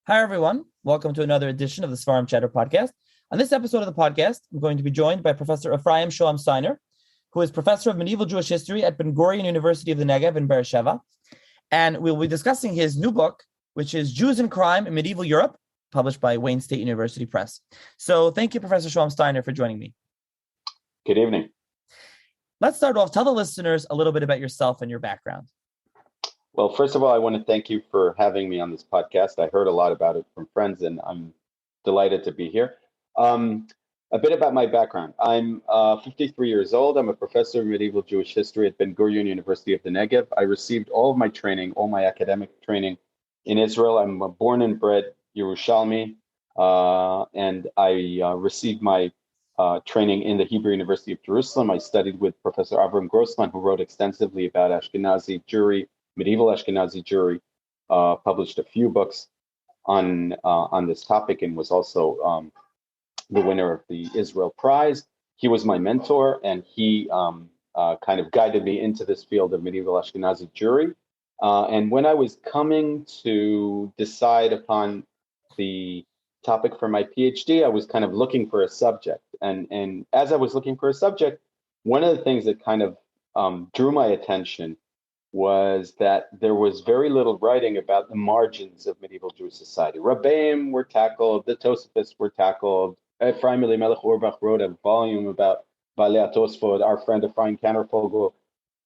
Hi, everyone. Welcome to another edition of the Svarim Chatter podcast. On this episode of the podcast, I'm going to be joined by Professor Ephraim Shoham-Steiner, who is Professor of Medieval Jewish History at Ben-Gurion University of the Negev in Sheva. And we'll be discussing his new book, which is Jews and Crime in Medieval Europe, published by Wayne State University Press. So thank you, Professor Shoham-Steiner, for joining me. Good evening. Let's start off. Tell the listeners a little bit about yourself and your background. Well, first of all, I want to thank you for having me on this podcast. I heard a lot about it from friends, and I'm delighted to be here. A bit about my background. I'm 53 years old. I'm a professor of medieval Jewish history at Ben-Gurion University of the Negev. I received all of my training, all my academic training in Israel. I'm a born and bred Yerushalmi, and I received my training in the Hebrew University of Jerusalem. I studied with Professor Avram Grossman, who wrote extensively about Ashkenazi Jewry, medieval Ashkenazi Jewry, published a few books on this topic, and was also the winner of the Israel Prize. He was my mentor, and he kind of guided me into this field of medieval Ashkenazi Jewry. And when I was coming to decide upon the topic for my PhD, I was kind of looking for a subject. And as I was looking for a subject, one of the things that kind of drew my attention was that there was very little writing about the margins of medieval Jewish society. Rabbeim were tackled, the Tosafists were tackled. Ephraim Elimelech Auerbach wrote a volume about Balei HaTosfot. Our friend Ephraim Kannervogel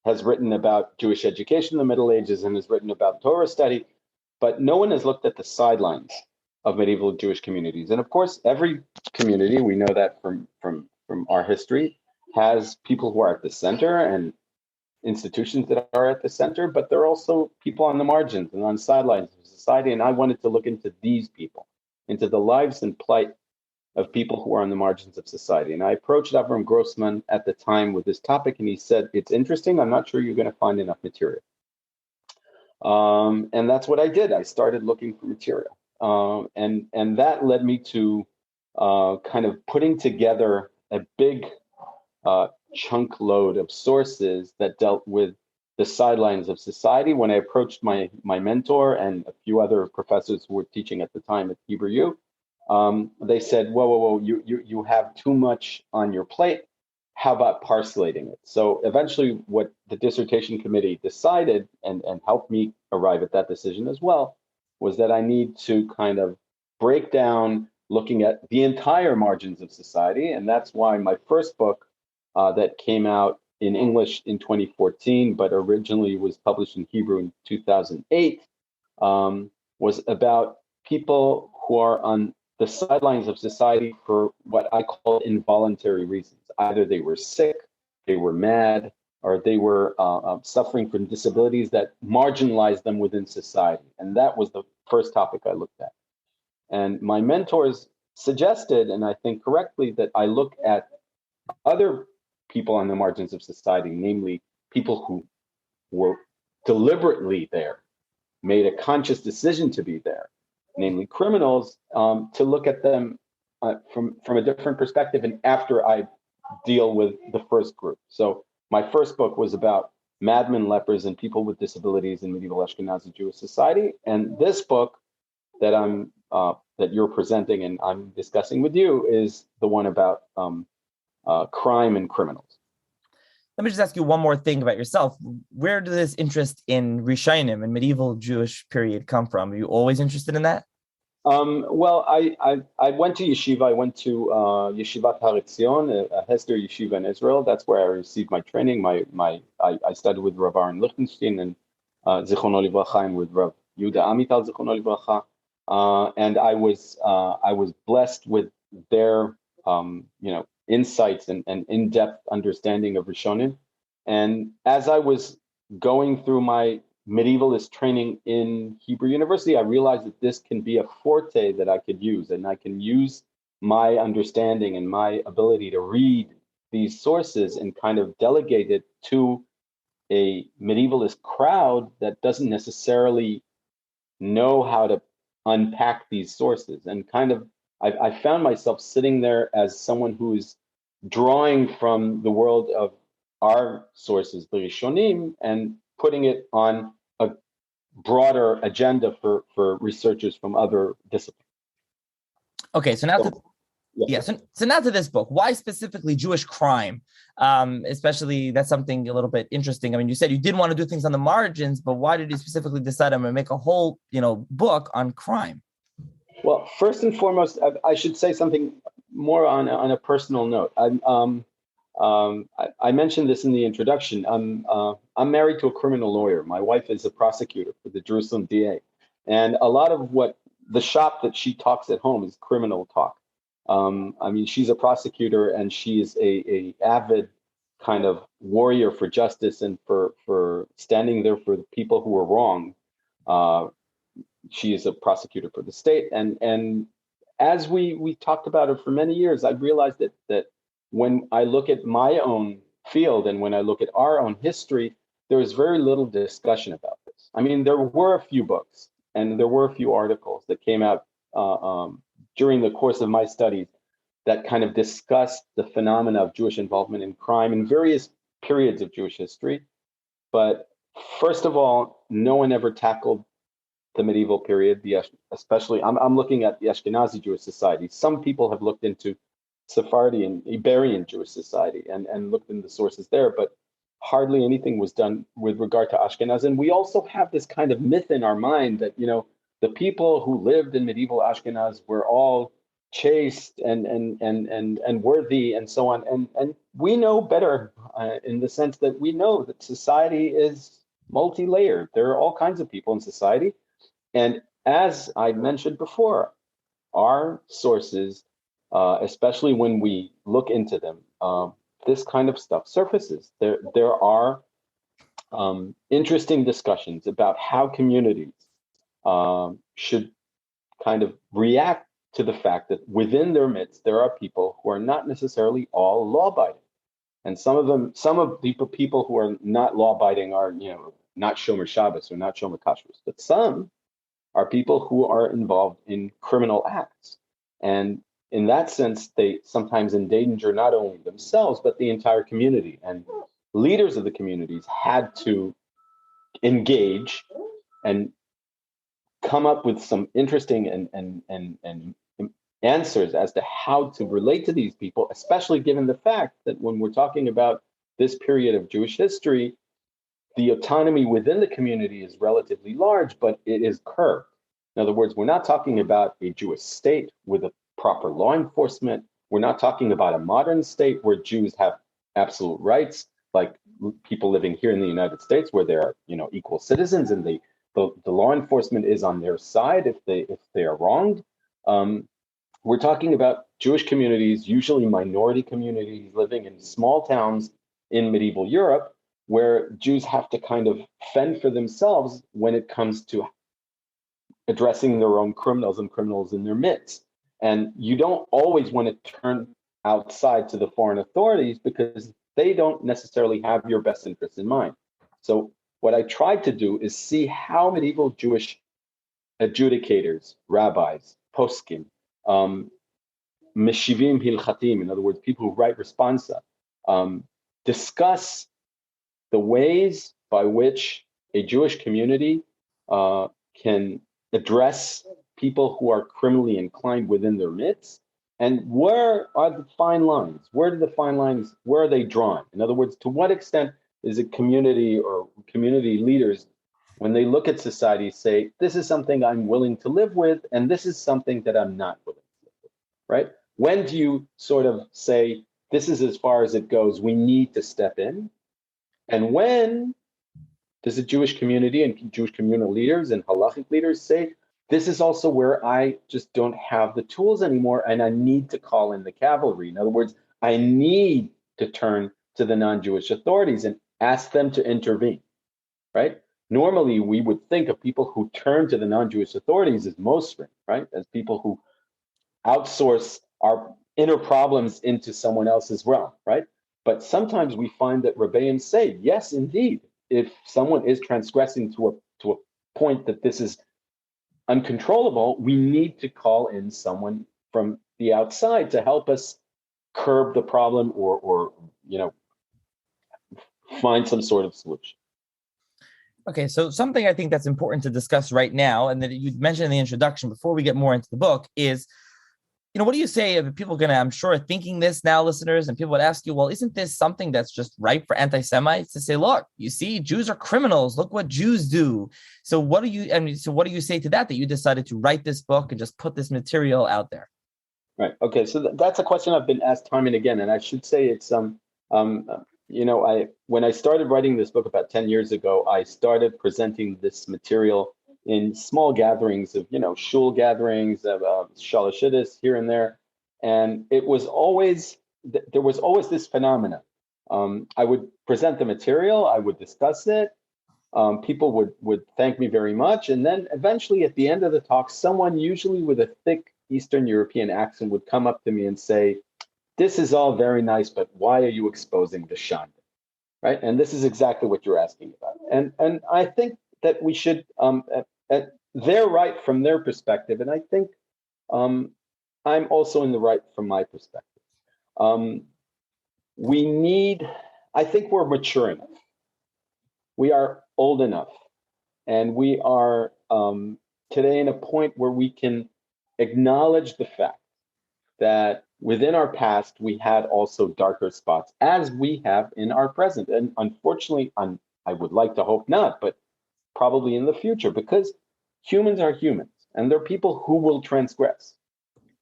has written about Jewish education in the Middle Ages and has written about Torah study, but no one has looked at the sidelines of medieval Jewish communities. And of course, every community, we know that from our history, has people who are at the center and institutions that are at the center, but there are also people on the margins and on sidelines of society. And I wanted to look into these people, into the lives and plight of people who are on the margins of society. And I approached Avram Grossman at the time with this topic, and he said, "It's interesting. I'm not sure you're going to find enough material." And that's what I did. I started looking for material. And that led me to kind of putting together a big chunk load of sources that dealt with the sidelines of society. When I approached my mentor and a few other professors who were teaching at the time at Hebrew U, they said, whoa, you have too much on your plate. How about parcellating it? So eventually what the dissertation committee decided and helped me arrive at that decision as well, was that I need to kind of break down looking at the entire margins of society. And that's why my first book that came out in English in 2014, but originally was published in Hebrew in 2008, was about people who are on the sidelines of society for what I call involuntary reasons. Either they were sick, they were mad, or they were suffering from disabilities that marginalized them within society. And that was the first topic I looked at. And my mentors suggested, and I think correctly, that I look at other people on the margins of society, namely people who were deliberately there, made a conscious decision to be there, namely criminals, to look at them from a different perspective, and after I deal with the first group. So my first book was about madmen, lepers, and people with disabilities in medieval Ashkenazi Jewish society. And this book that that you're presenting and I'm discussing with you is the one about crime and criminals. Let me just ask you one more thing about yourself. Where did this interest in Rishonim and medieval Jewish period come from? Are you always interested in that? Well, I went to yeshiva. I went to Yeshivat Har Etzion, a Hester yeshiva in Israel. That's where I received my training. I studied with Rav Aaron Lichtenstein and Zichrono Livracha, and with Rav Yehuda Amital Zichrono Livracha. And I was blessed with their insights and in-depth understanding of Rishonim. And as I was going through my medievalist training in Hebrew University, I realized that this can be a forte that I could use, and I can use my understanding and my ability to read these sources and kind of delegate it to a medievalist crowd that doesn't necessarily know how to unpack these sources. And kind of, I found myself sitting there as someone who's drawing from the world of our sources, the Rishonim, and putting it on broader agenda for researchers from other disciplines. Okay, so now so now to this book. Why specifically Jewish crime? Especially that's something a little bit interesting. I mean, you said you didn't want to do things on the margins, but why did you specifically decide I'm going to make a whole, book on crime? Well, first and foremost, I should say something more on a personal note. I mentioned this in the introduction. I'm married to a criminal lawyer. My wife is a prosecutor for the Jerusalem DA, and a lot of what the shop that she talks at home is criminal talk. She's a prosecutor, and she is a avid kind of warrior for justice and for standing there for the people who are wrong. She is a prosecutor for the state, and as we talked about it for many years, I realized that when I look at my own field and when I look at our own history, there is very little discussion about this. I mean, there were a few books and there were a few articles that came out during the course of my studies that kind of discussed the phenomena of Jewish involvement in crime in various periods of Jewish history. But first of all, no one ever tackled the medieval period, especially I'm looking at the Ashkenazi Jewish society. Some people have looked into Sephardi and Iberian Jewish society and looked in the sources there, but hardly anything was done with regard to Ashkenaz. And we also have this kind of myth in our mind that, the people who lived in medieval Ashkenaz were all chaste and worthy and so on. And we know better in the sense that we know that society is multi-layered. There are all kinds of people in society. And as I mentioned before, our sources, especially when we look into them, this kind of stuff surfaces. There are interesting discussions about how communities should kind of react to the fact that within their midst, there are people who are not necessarily all law-abiding. And some of the people who are not law-abiding are, not Shomer Shabbos or not Shomer Kashrus, but some are people who are involved in criminal acts. And in that sense, they sometimes endanger not only themselves, but the entire community. And leaders of the communities had to engage and come up with some interesting and answers as to how to relate to these people, especially given the fact that when we're talking about this period of Jewish history, the autonomy within the community is relatively large, but it is curbed. In other words, we're not talking about a Jewish state with a proper law enforcement. We're not talking about a modern state where Jews have absolute rights, like people living here in the United States, where they're equal citizens, and the law enforcement is on their side if they are wronged. We're talking about Jewish communities, usually minority communities living in small towns in medieval Europe, where Jews have to kind of fend for themselves when it comes to addressing their own criminals and criminals in their midst. And you don't always want to turn outside to the foreign authorities because they don't necessarily have your best interests in mind. So what I tried to do is see how medieval Jewish adjudicators, rabbis, poskim, meshivim hilchatim, in other words, people who write responsa, discuss the ways by which a Jewish community can address people who are criminally inclined within their midst, and where are the fine lines? Where are they drawn? In other words, to what extent is a community or community leaders, when they look at society, say, this is something I'm willing to live with, and this is something that I'm not willing to live with, right? When do you sort of say, this is as far as it goes, we need to step in? And when does the Jewish community and Jewish communal leaders and halachic leaders say, this is also where I just don't have the tools anymore and I need to call in the cavalry? In other words, I need to turn to the non-Jewish authorities and ask them to intervene, right? Normally, we would think of people who turn to the non-Jewish authorities as Mosrim, right? As people who outsource our inner problems into someone else's realm, right? But sometimes we find that Rebbeim say, yes, indeed, if someone is transgressing to a point that this is uncontrollable, we need to call in someone from the outside to help us curb the problem or find some sort of solution. Okay, so something I think that's important to discuss right now, and that you mentioned in the introduction before we get more into the book, is, what do you say if people are going to, I'm sure, thinking this now, listeners, and people would ask you, well, isn't this something that's just ripe for anti-Semites to say, look, you see, Jews are criminals. Look what Jews do. So what do you say to that you decided to write this book and just put this material out there? Right. Okay. So that's a question I've been asked time and again, and I should say it's I when I started writing this book about 10 years ago, I started presenting this material in small gatherings of shul gatherings of shalashidis here and there, and it was always there was always this phenomena. I would present the material, I would discuss it. People would thank me very much, and then eventually at the end of the talk, someone usually with a thick Eastern European accent would come up to me and say, "This is all very nice, but why are you exposing the Shanda?" Right, and this is exactly what you're asking about, and I think that we should. They're right from their perspective, and I think I'm also in the right from my perspective. We need. I think we're mature enough. We are old enough, and we are today in a point where we can acknowledge the fact that within our past we had also darker spots, as we have in our present, and unfortunately, I would like to hope not, but probably in the future, because humans are humans, and there are people who will transgress.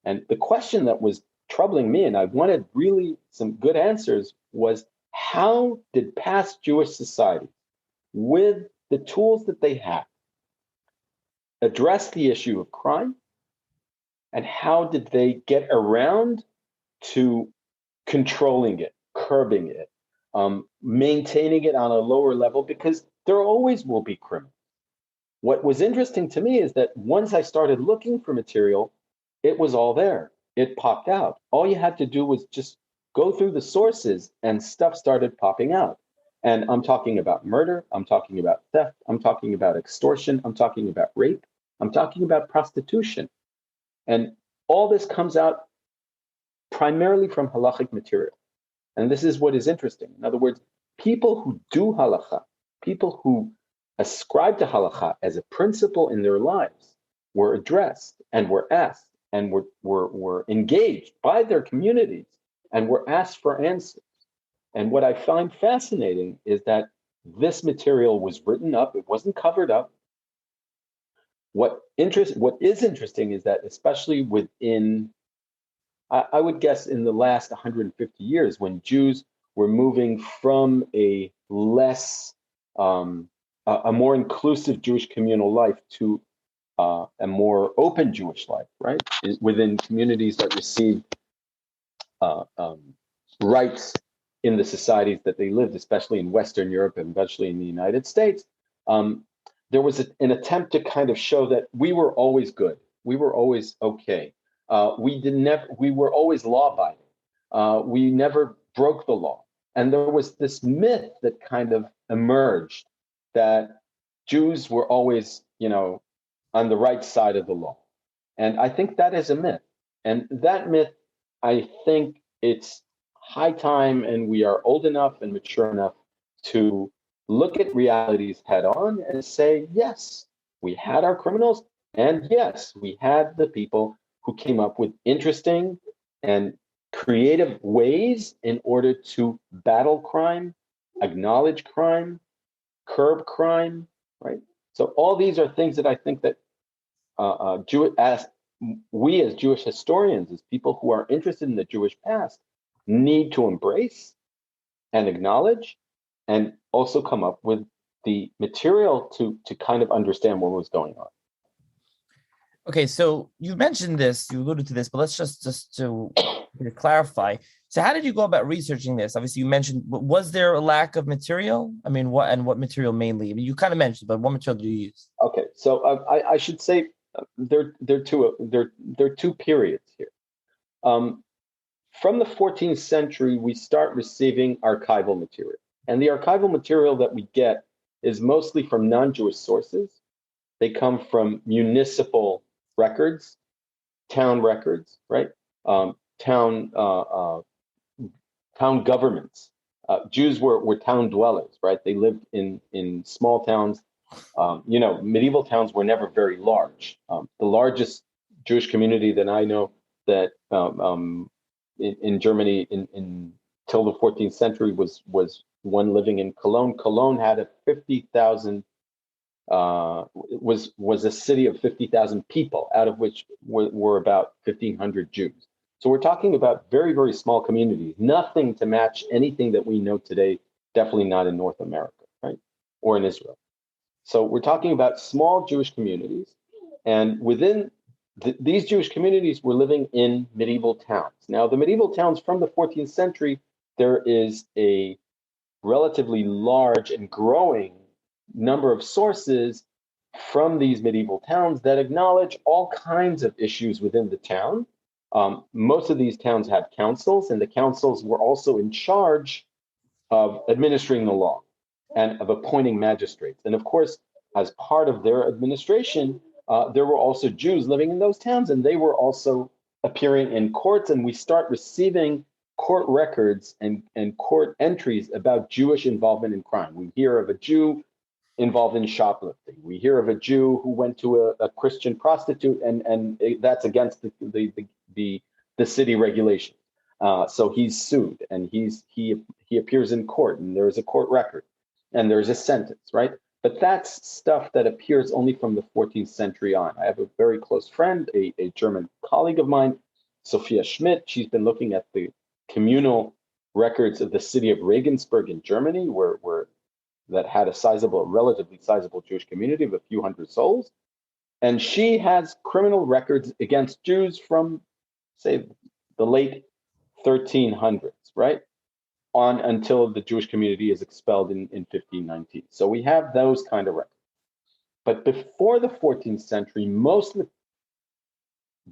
And the question that was troubling me, and I wanted really some good answers, was how did past Jewish society, with the tools that they had, address the issue of crime, and how did they get around to controlling it, curbing it, maintaining it on a lower level, because there always will be criminals. What was interesting to me is that once I started looking for material, it was all there. It popped out. All you had to do was just go through the sources and stuff started popping out. And I'm talking about murder, I'm talking about theft, I'm talking about extortion, I'm talking about rape, I'm talking about prostitution. And all this comes out primarily from halachic material. And this is what is interesting. In other words, people who do halacha, people who ascribe to halacha as a principle in their lives, were addressed and were asked and were engaged by their communities and were asked for answers. And what I find fascinating is that this material was written up, it wasn't covered up. What is interesting is that, especially within, I would guess, in the last 150 years, when Jews were moving from a less, a more inclusive Jewish communal life to a more open Jewish life, right? Within communities that received rights in the societies that they lived, especially in Western Europe and eventually in the United States, there was an attempt to kind of show that we were always good, we were always okay, we were always law-abiding, we never broke the law, and there was this myth that kind of emerged that Jews were always, on the right side of the law, and I think that is a myth, and that myth, I think it's high time, and we are old enough and mature enough to look at realities head on and say, yes, we had our criminals, and yes, we had the people who came up with interesting and creative ways in order to battle crime, acknowledge crime, curb crime, right? So all these are things that I think that we as Jewish historians, as people who are interested in the Jewish past, need to embrace and acknowledge, and also come up with the material to kind of understand what was going on. Okay, so you mentioned this, you alluded to this, but let's just to clarify. So how did you go about researching this? Obviously, you mentioned, was there a lack of material? I mean, what material mainly? I mean, you kind of mentioned, but what material did you use? Okay, so I should say there are two periods here. From the 14th century, we start receiving archival material. And the archival material that we get is mostly from non-Jewish sources. They come from municipal records, town records, right? Town governments. Jews were town dwellers, right? They lived in small towns Medieval towns were never very large. The largest Jewish community that I know that in Germany until the 14th century was one living in Cologne. Cologne had a 50,000 was a city of 50,000 people, out of which were about 1,500 Jews. So we're talking about very, very small communities, nothing to match anything that we know today, definitely not in North America, right? Or in Israel. So we're talking about small Jewish communities, and within these Jewish communities were living in medieval towns. Now, the medieval towns from the 14th century, there is a relatively large and growing number of sources from these medieval towns that acknowledge all kinds of issues within the town. Most of these towns had councils, and the councils were also in charge of administering the law and of appointing magistrates. And of course, as part of their administration, there were also Jews living in those towns, and they were also appearing in courts. And we start receiving court records and court entries about Jewish involvement in crime. We hear of a Jew involved in shoplifting. We hear of a Jew who went to a Christian prostitute, and that's against the city regulation. So he's sued, and he appears in court, and there's a court record, and there's a sentence, right? But that's stuff that appears only from the 14th century on. I have a very close friend, a German colleague of mine, Sophia Schmidt. She's been looking at the communal records of the city of Regensburg in Germany, where that had a relatively sizable Jewish community of a few hundred souls. And she has criminal records against Jews from, say, the late 1300s, right? On until the Jewish community is expelled in 1519. So we have those kind of records. But before the 14th century, most of the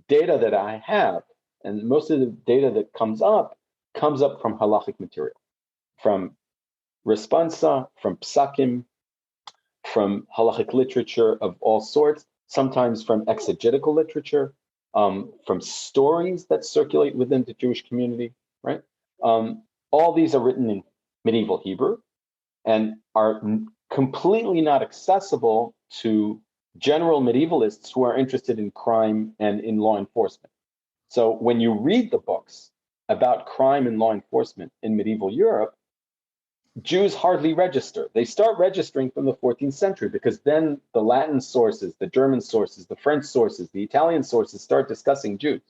data that I have, and most of the data that comes up from halachic material, from responsa, from psakim, from halachic literature of all sorts, sometimes from exegetical literature, from stories that circulate within the Jewish community, right? All these are written in medieval Hebrew and are completely not accessible to general medievalists who are interested in crime and in law enforcement. So when you read the books about crime and law enforcement in medieval Europe, Jews hardly register. They start registering from the 14th century because then the Latin sources, the German sources, the French sources, the Italian sources start discussing Jews.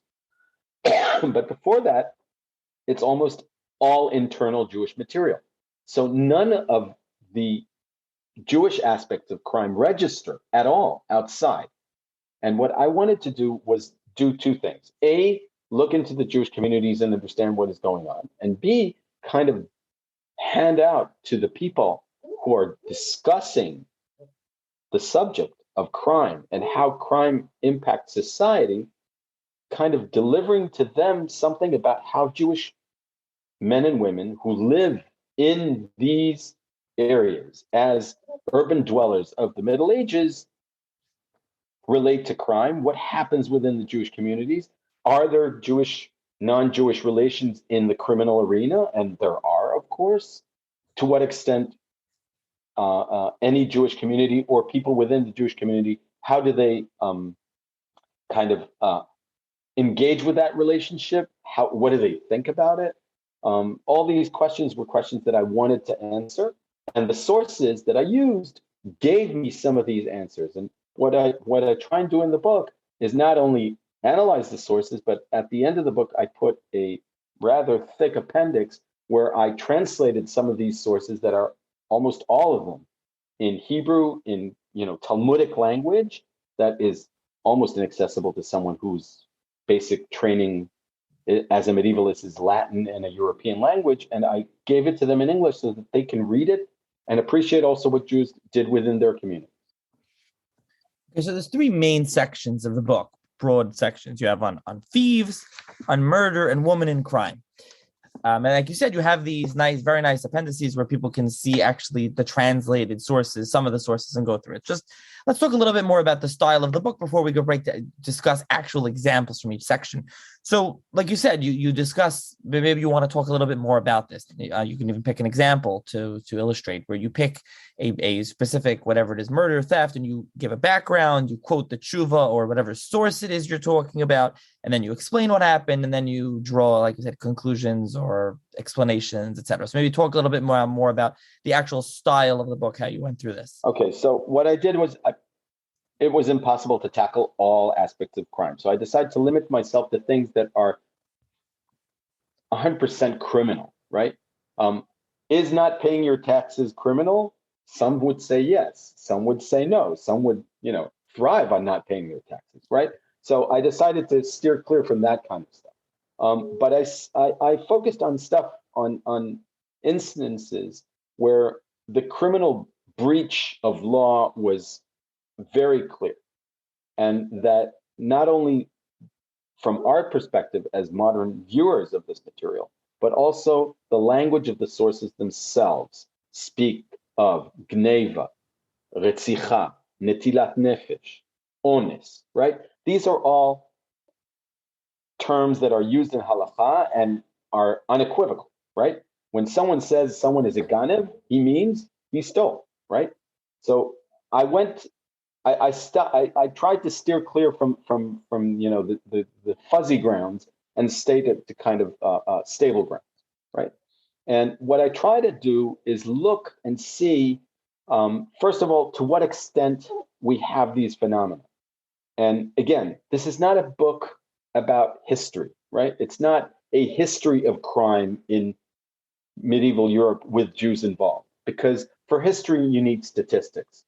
But before that, it's almost all internal Jewish material. So none of the Jewish aspects of crime register at all outside. And what I wanted to do was do two things. A, look into the Jewish communities and understand what is going on. And B, kind of hand out to the people who are discussing the subject of crime and how crime impacts society, kind of delivering to them something about how Jewish men and women who live in these areas as urban dwellers of the Middle Ages relate to crime, what happens within the Jewish communities. Are there Jewish, non-Jewish relations in the criminal arena? And there are, of course. To what extent any Jewish community or people within the Jewish community, how do they engage with that relationship? What do they think about it? All these questions were questions that I wanted to answer. And the sources that I used gave me some of these answers. And what I try and do in the book is not only analyze the sources, but at the end of the book, I put a rather thick appendix where I translated some of these sources that are almost all of them in Hebrew, in Talmudic language that is almost inaccessible to someone whose basic training as a medievalist is Latin and a European language. And I gave it to them in English so that they can read it and appreciate also what Jews did within their community. Okay, so there's three main sections of the book, broad sections. You have on thieves, on murder, and woman in crime. And like you said, you have these very nice appendices where people can see actually the translated sources, some of the sources, and go through it. Just let's talk a little bit more about the style of the book before we go discuss actual examples from each section. So, like you said, you discuss, maybe you want to talk a little bit more about this. You can even pick an example to illustrate, where you pick a specific, whatever it is, murder, theft, and you give a background, you quote the tshuva or whatever source it is you're talking about, and then you explain what happened, and then you draw, like you said, conclusions or explanations, etc. So maybe talk a little bit more about the actual style of the book, how you went through this. Okay, so what I did was, it was impossible to tackle all aspects of crime. So I decided to limit myself to things that are 100% criminal, right? Is not paying your taxes criminal? Some would say yes. Some would say no. Some would, thrive on not paying their taxes, right? So I decided to steer clear from that kind of stuff. But I focused on stuff, on instances where the criminal breach of law was very clear, and that not only from our perspective as modern viewers of this material, but also the language of the sources themselves speak of gneva, retzicha, netilat nefesh, ones, right? These are all terms that are used in halakha and are unequivocal, right? When someone says someone is a ganev, he means he stole, right? So I tried to steer clear from the fuzzy grounds and stay to kind of stable grounds, right? And what I try to do is look and see, first of all, to what extent we have these phenomena. And again, this is not a book about history, right? It's not a history of crime in medieval Europe with Jews involved, because for history, you need statistics.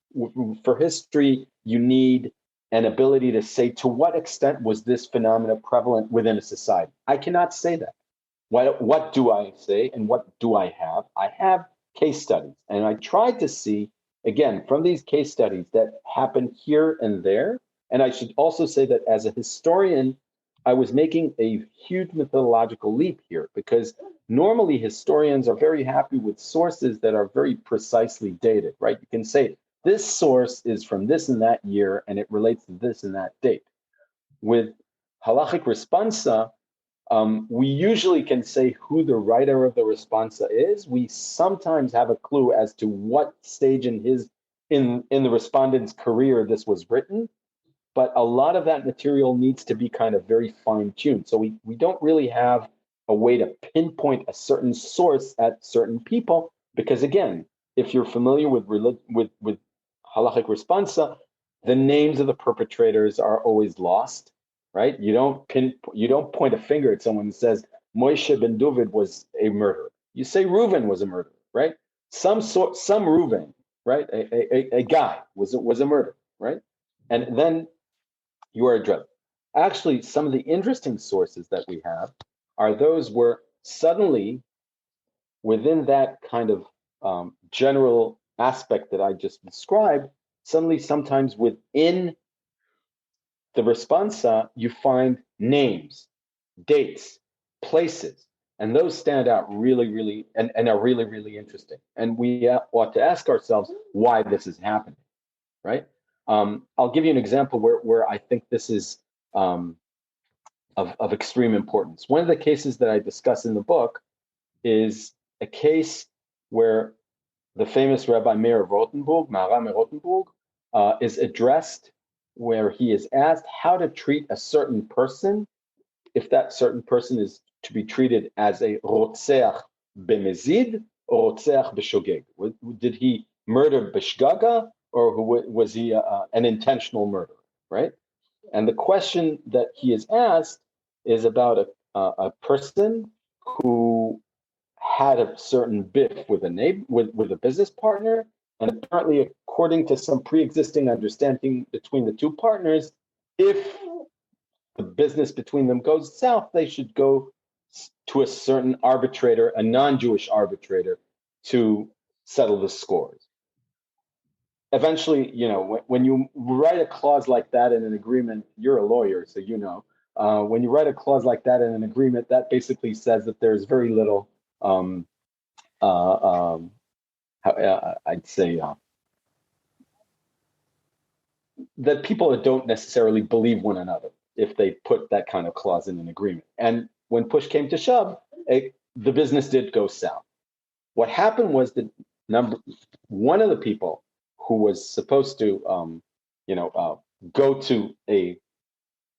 For history, you need an ability to say, to what extent was this phenomena prevalent within a society? I cannot say that. What do I say and what do I have? I have case studies. And I tried to see, again, from these case studies that happen here and there. And I should also say that as a historian, I was making a huge methodological leap here, because normally historians are very happy with sources that are very precisely dated, right? You can say, this source is from this and that year, and it relates to this and that date. With halachic responsa, we usually can say who the writer of the responsa is. We sometimes have a clue as to what stage in the respondent's career this was written, but a lot of that material needs to be kind of very fine-tuned. So we don't really have a way to pinpoint a certain source at certain people, because again, if you're familiar with halachic responsa, the names of the perpetrators are always lost, right? You don't point a finger at someone and says Moshe ben David was a murderer. You say Reuven was a murderer, right? Some Reuven, right? A guy was a murderer, right? And then you are addressed. Actually, some of the interesting sources that we have are those where suddenly, within that kind of general aspect that I just described, suddenly sometimes within the responsa, you find names, dates, places, and those stand out really, really, and are really, really interesting. And we ought to ask ourselves why this is happening, right? I'll give you an example where I think this is of extreme importance. One of the cases that I discuss in the book is a case where the famous Rabbi Meir of Rothenburg, Maharam of Rothenburg, is addressed, where he is asked how to treat a certain person if that certain person is to be treated as a rotzeach b'mezid or rotzeach b'shogeg. Did he murder b'shgaga, or was he an intentional murderer, right? And the question that he is asked is about a person who had a certain biff with a neighbor, with a business partner, and apparently, according to some pre-existing understanding between the two partners, if the business between them goes south, they should go to a certain arbitrator, a non-Jewish arbitrator, to settle the scores. Eventually, when you write a clause like that in an agreement, you're a lawyer, so when you write a clause like that in an agreement, that basically says that there's very little I'd say that people don't necessarily believe one another if they put that kind of clause in an agreement. And when push came to shove, the business did go south. What happened was that one of the people who was supposed to, go to a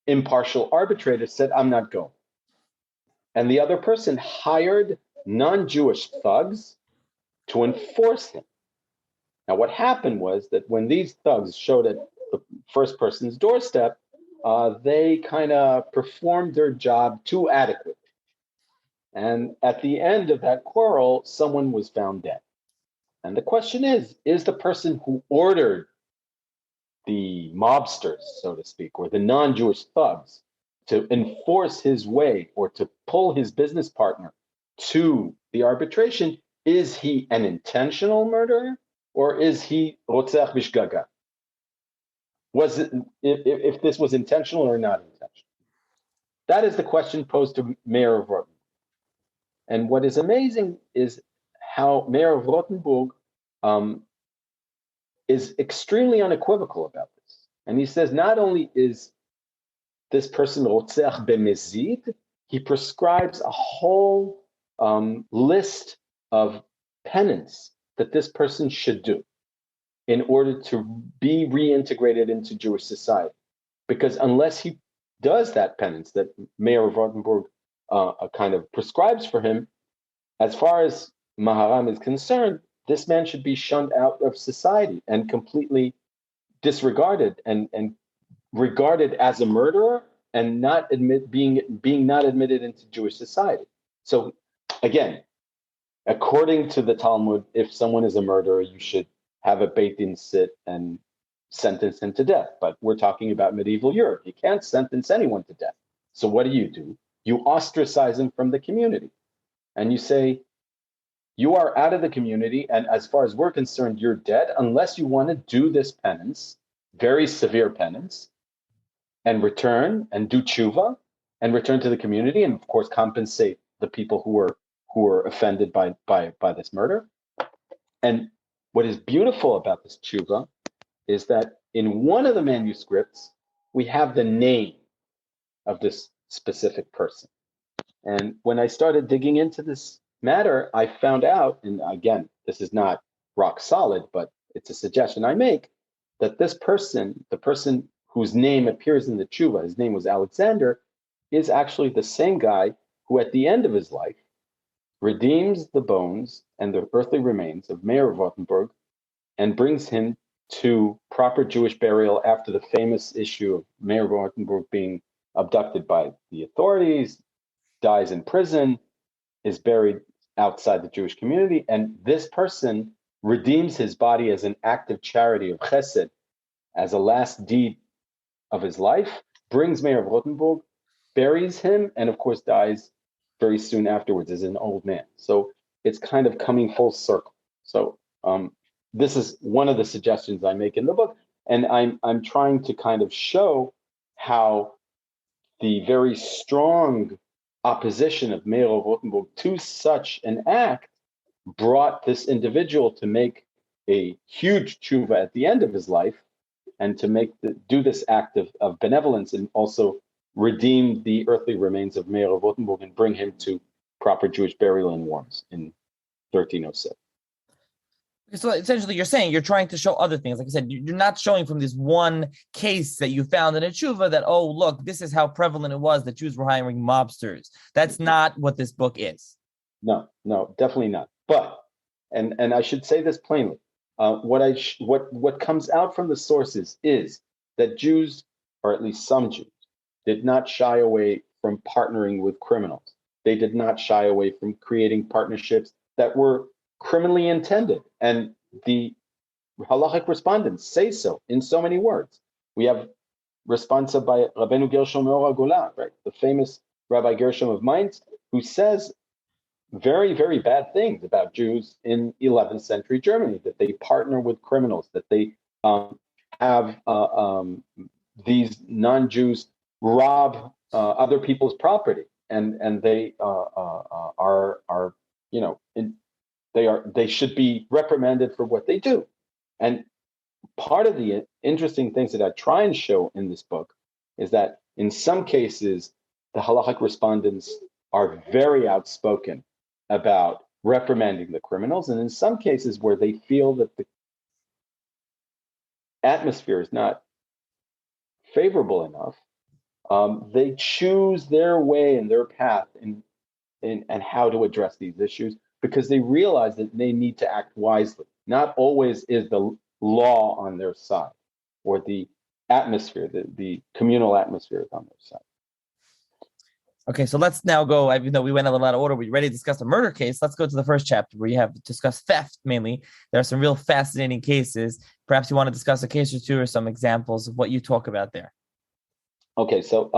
impartial arbitrator said, "I'm not going," and the other person hired non-Jewish thugs to enforce him. Now, what happened was that when these thugs showed at the first person's doorstep, they kind of performed their job too adequately. And at the end of that quarrel, someone was found dead. And the question is the person who ordered the mobsters, so to speak, or the non-Jewish thugs to enforce his way or to pull his business partner to the arbitration, is he an intentional murderer or is he rotzach bishgaga? Was it, if this was intentional or not intentional? That is the question posed to Mayor of Rothenburg. And what is amazing is how Mayor of Rothenburg is extremely unequivocal about this. And he says not only is this person rotzach b'mezid, he prescribes a whole list of penance that this person should do in order to be reintegrated into Jewish society. Because unless he does that penance that Mayor of Rothenburg kind of prescribes for him, as far as Maharam is concerned, this man should be shunned out of society and completely disregarded and regarded as a murderer and not being not admitted into Jewish society. So again, according to the Talmud, if someone is a murderer, you should have a Beit Din sit and sentence him to death. But we're talking about medieval Europe. You can't sentence anyone to death. So what do? You ostracize him from the community. And you say, you are out of the community, and as far as we're concerned, you're dead unless you want to do this penance, very severe penance, and return and do tshuva and return to the community, and of course compensate the people who were offended by this murder. And what is beautiful about this tshuva is that in one of the manuscripts we have the name of this specific person. And when I started digging into this matter, I found out, and again, this is not rock solid, but it's a suggestion I make, that this person, the person whose name appears in the tshuva, his name was Alexander, is actually the same guy who at the end of his life redeems the bones and the earthly remains of Mayor of Rothenburg and brings him to proper Jewish burial after the famous issue of Mayor of Rothenburg being abducted by the authorities, dies in prison, is buried outside the Jewish community, and this person redeems his body as an act of charity, of chesed, as a last deed of his life, brings Mayor of Rothenburg, buries him, and of course dies very soon afterwards as an old man. So it's kind of coming full circle. So this is one of the suggestions I make in the book, and I'm trying to kind of show how the very strong opposition of Mayor of Rothenburg to such an act brought this individual to make a huge tshuva at the end of his life and to do this act of benevolence and also redeem the earthly remains of Mayor of Rothenburg and bring him to proper Jewish burial in Worms in 1306. So essentially, you're saying you're trying to show other things. Like I said, you're not showing from this one case that you found in a tshuva that, oh, look, this is how prevalent it was that Jews were hiring mobsters. That's not what this book is. No, definitely not. But, and I should say this plainly, what comes out from the sources is that Jews, or at least some Jews, did not shy away from partnering with criminals. They did not shy away from creating partnerships that were criminally intended. And the halachic respondents say so in so many words. We have responsa by Rabbeinu Gershom Meor HaGolah, right? The famous Rabbi Gershom of Mainz, who says very, very bad things about Jews in 11th century Germany, that they partner with criminals, that they have these non-Jews rob other people's property, and they they should be reprimanded for what they do. And part of the interesting things that I try and show in this book is that in some cases, the halachic respondents are very outspoken about reprimanding the criminals. And in some cases where they feel that the atmosphere is not favorable enough, they choose their way and their path in and how to address these issues because they realize that they need to act wisely. Not always is the law on their side or the atmosphere, the communal atmosphere is on their side. Okay, so let's now go, even though we went a little out of order, we ready to discuss a murder case. Let's go to the first chapter where you have discussed theft mainly. There are some real fascinating cases. Perhaps you want to discuss a case or two or some examples of what you talk about there. Okay, so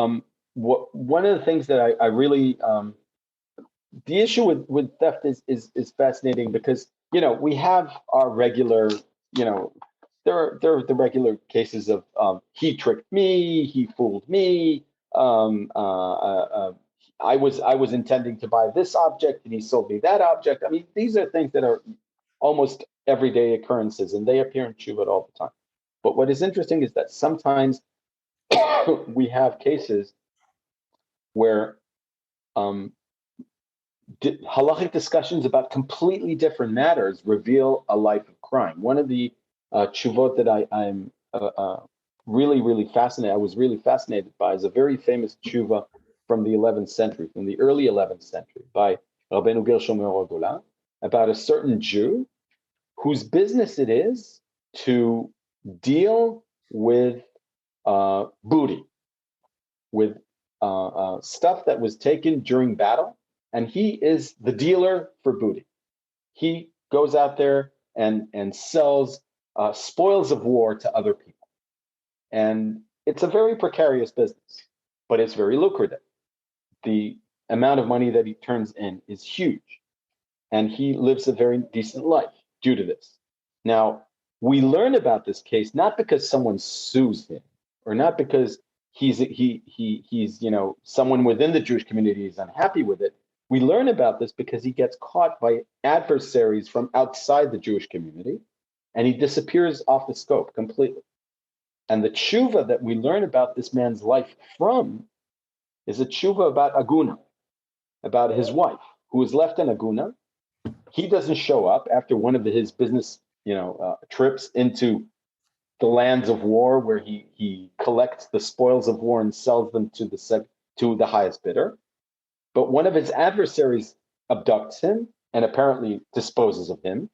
one of the things that I really the issue with theft is fascinating because we have our regular there are the regular cases of he tricked me, he fooled me, I was intending to buy this object and he sold me that object. I mean, these are things that are almost everyday occurrences and they appear in Shuvah all the time. But what is interesting is that sometimes we have cases where halachic discussions about completely different matters reveal a life of crime. One of the tshuvot that I'm really fascinated, I was really fascinated by, is a very famous tshuva from the 11th century, from the early 11th century, by Ben-Gurion Shomero about a certain Jew whose business it is to deal with booty, with stuff that was taken during battle. And he is the dealer for booty. He goes out there and sells spoils of war to other people. And it's a very precarious business, but it's very lucrative. The amount of money that he turns in is huge. And he lives a very decent life due to this. Now, we learn about this case not because someone sues him or not because he's someone within the Jewish community is unhappy with it. We learn about this because he gets caught by adversaries from outside the Jewish community, and he disappears off the scope completely. And the tshuva that we learn about this man's life from is a tshuva about Aguna, about his wife, who is left in Aguna. He doesn't show up after one of his business, trips into the lands of war, where he collects the spoils of war and sells them to the highest bidder. But one of his adversaries abducts him and apparently disposes of him.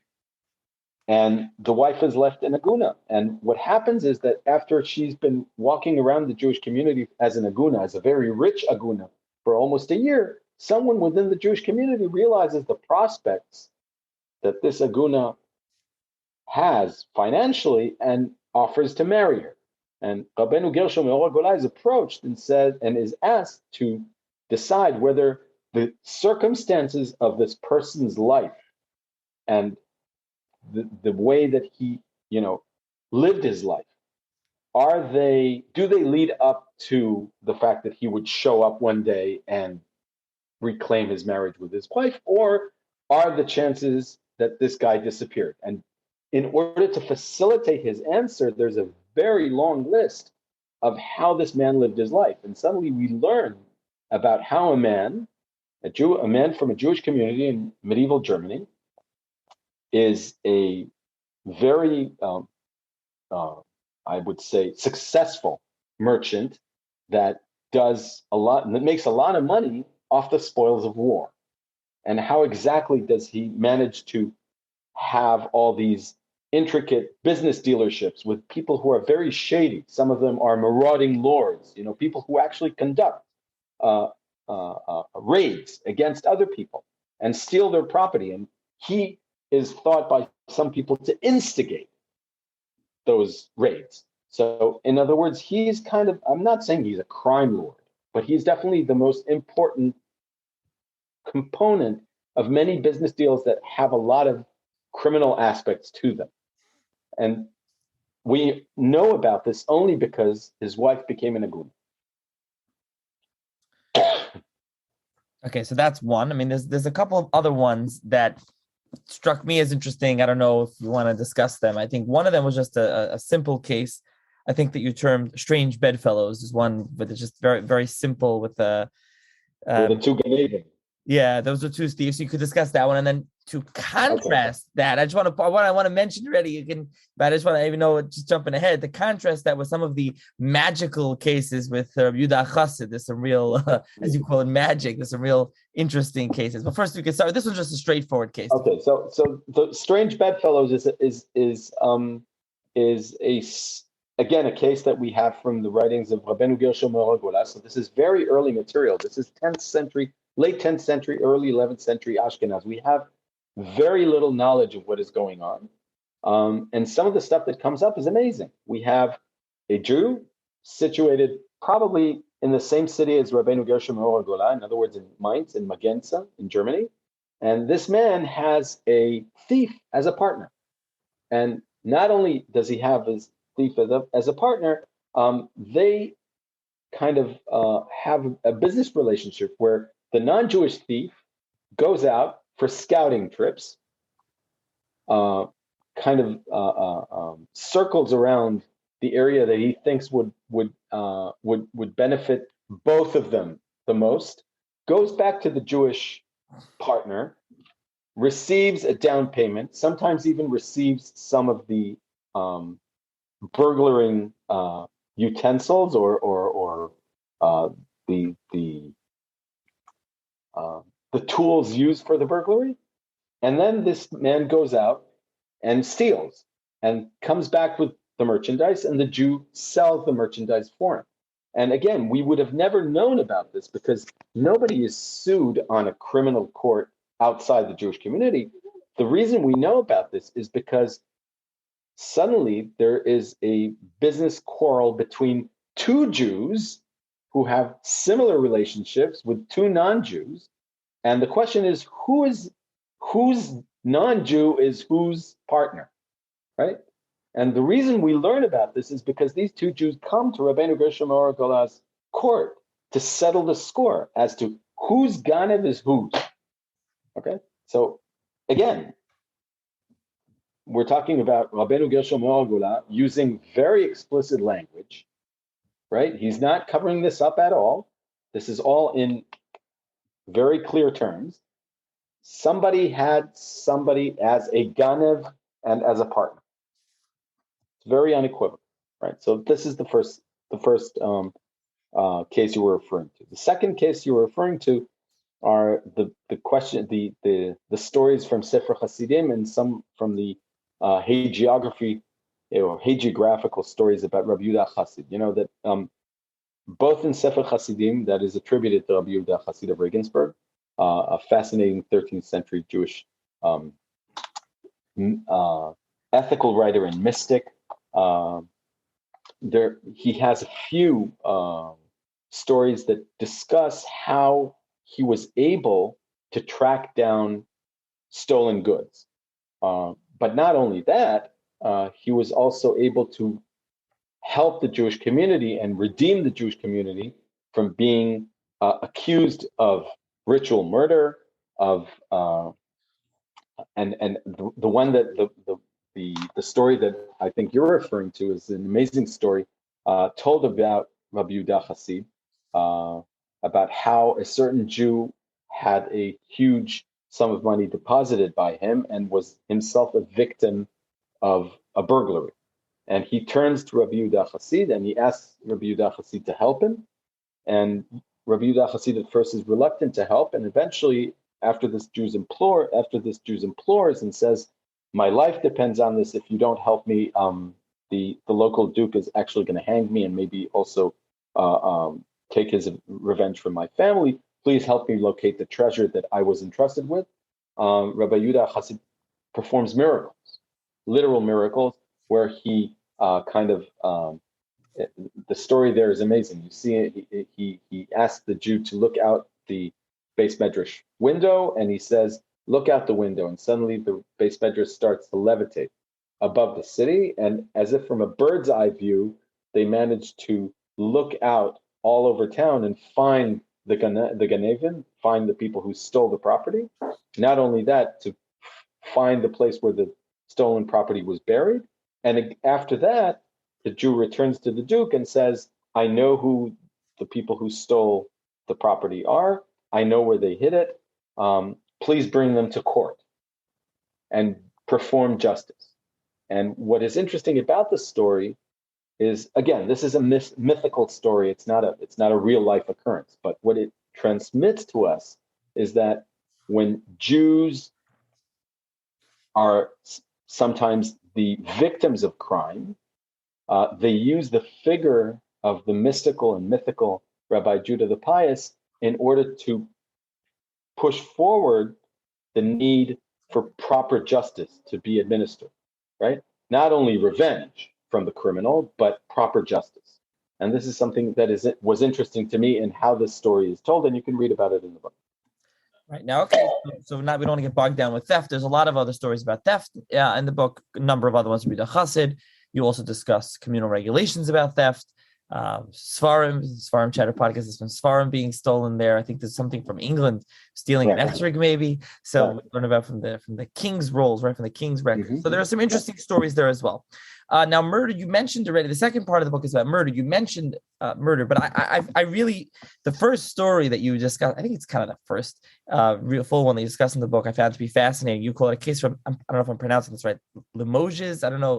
And the wife is left in Aguna. And what happens is that after she's been walking around the Jewish community as an Aguna, as a very rich Aguna, for almost a year, someone within the Jewish community realizes the prospects that this Aguna has financially and offers to marry her. And Rabbeinu Gershom Meor is approached and is asked to decide whether the circumstances of this person's life and the way that he, lived his life, do they lead up to the fact that he would show up one day and reclaim his marriage with his wife, or are the chances that this guy disappeared? And in order to facilitate his answer, there's a very long list of how this man lived his life. And suddenly we learn about how a man from a Jewish community in medieval Germany is a very, I would say, successful merchant that makes a lot of money off the spoils of war. And how exactly does he manage to have all these intricate business dealerships with people who are very shady? Some of them are marauding lords, people who actually conduct raids against other people and steal their property. And he is thought by some people to instigate those raids. So in other words, he's I'm not saying he's a crime lord, but he's definitely the most important component of many business deals that have a lot of criminal aspects to them. And we know about this only because his wife became an Aguna. Okay, so that's one. I mean, there's a couple of other ones that struck me as interesting. I don't know if you want to discuss them. I think one of them was just a simple case. I think that you termed strange bedfellows is one, but it's just very, very simple with the two Negev. yeah, those are two, Steve. So you could discuss that one, and then to contrast that, I want to mention already. You can, but I just want to even know, just jumping ahead, the contrast that with some of the magical cases with Yehuda Chassid. There's some real, as you call it, magic. There's some real interesting cases. But first, we can start. This was just a straightforward case. Okay, so the strange bedfellows is again a case that we have from the writings of Rabbeinu Gershom Gola. So this is very early material. This is 10th century. Late 10th century, early 11th century Ashkenaz. We have very little knowledge of what is going on. And some of the stuff that comes up is amazing. We have a Jew situated probably in the same city as Rabbeinu Gershom Gola, in other words, in Mainz, in Magenza, in Germany. And this man has a thief as a partner. And not only does he have his thief as a partner, they kind of have a business relationship where the non-Jewish thief goes out for scouting trips, circles around the area that he thinks would benefit both of them the most, goes back to the Jewish partner, receives a down payment, sometimes even receives some of the burglaring utensils or the tools used for the burglary. And then this man goes out and steals and comes back with the merchandise, and the Jew sells the merchandise for him. And again, we would have never known about this because nobody is sued on a criminal court outside the Jewish community. The reason we know about this is because suddenly there is a business quarrel between two Jews who have similar relationships with two non-Jews. And the question is, whose non-Jew is whose partner, right? And the reason we learn about this is because these two Jews come to Rabbeinu Gershom Gola's court to settle the score as to whose Ganev is whose. Okay, so again, we're talking about Rabbeinu Gershom Gola using very explicit language, right? He's not covering this up at all. This is all in very clear terms. Somebody had somebody as a Ganev and as a partner. It's very unequivocal, right? So this is the first case you were referring to. The second case you were referring to are the stories from Sefer Hasidim and some from the hagiography or hagiographical stories about Rabbi Yehuda Chassid. You know that both in Sefer Hasidim, that is attributed to Rabbi Yehuda Chassid of Regensburg, a fascinating 13th century Jewish ethical writer and mystic. He has a few stories that discuss how he was able to track down stolen goods. But not only that, he was also able to help the Jewish community and redeem the Jewish community from being accused of ritual murder, of and the one that the story that I think you're referring to is an amazing story told about Rabbi Yehuda Chassid, about how a certain Jew had a huge sum of money deposited by him and was himself a victim of a burglary. And he turns to Rabbi Yehuda Chassid and he asks Rabbi Yehuda Chassid to help him. And Rabbi Yehuda Chassid at first is reluctant to help, and eventually, after this Jew implores and says, "My life depends on this. If you don't help me, the local duke is actually going to hang me and maybe also take his revenge from my family. Please help me locate the treasure that I was entrusted with." Rabbi Yehuda Chassid performs miracles, literal miracles, where he the story there is amazing. You see, he asks the Jew to look out the base medrash window, and he says, "Look out the window," and suddenly the base medrash starts to levitate above the city, and as if from a bird's eye view, they managed to look out all over town and find the Ganevin, find the people who stole the property. Not only that, to find the place where the stolen property was buried. And after that, the Jew returns to the Duke and says, I know who the people who stole the property are. I know where they hid it. Please bring them to court and perform justice. And what is interesting about this story is, again, this is a mythical story. It's not a real life occurrence. But what it transmits to us is that when Jews are sometimes the victims of crime, they use the figure of the mystical and mythical Rabbi Judah the Pious in order to push forward the need for proper justice to be administered, right? Not only revenge from the criminal, but proper justice. And this is something that was interesting to me in how this story is told, and you can read about it in the book. Right now, okay. So now we don't want to get bogged down with theft. There's a lot of other stories about theft in the book. A number of other ones. Read a Chassid. You also discuss communal regulations about theft. Svarim Chatter podcast is from Svarim being stolen there. I think there's something from England stealing an Esrig maybe. So we learn about from the king's rolls, right, from the king's records. So there are some interesting stories there as well. Now, murder, you mentioned already. The second part of the book is about murder. You mentioned murder, but I really, the first story that you discussed, I think it's kind of the first real full one that you discussed in the book, I found to be fascinating. You call it a case from, I don't know if I'm pronouncing this right, Limoges? I don't know.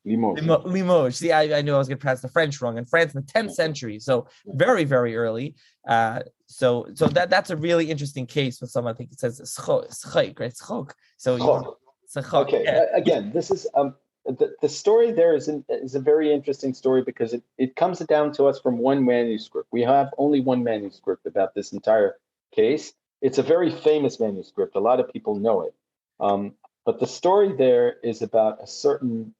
Limoges. See, I knew I was going to pronounce the French wrong. In France in the 10th century, so very, very early. So that's a really interesting case with someone, I think it says schok, right? Schok. So okay, yeah. Again, this is the story there is a very interesting story because it comes down to us from one manuscript. We have only one manuscript about this entire case. It's a very famous manuscript. A lot of people know it. But the story there is about a certain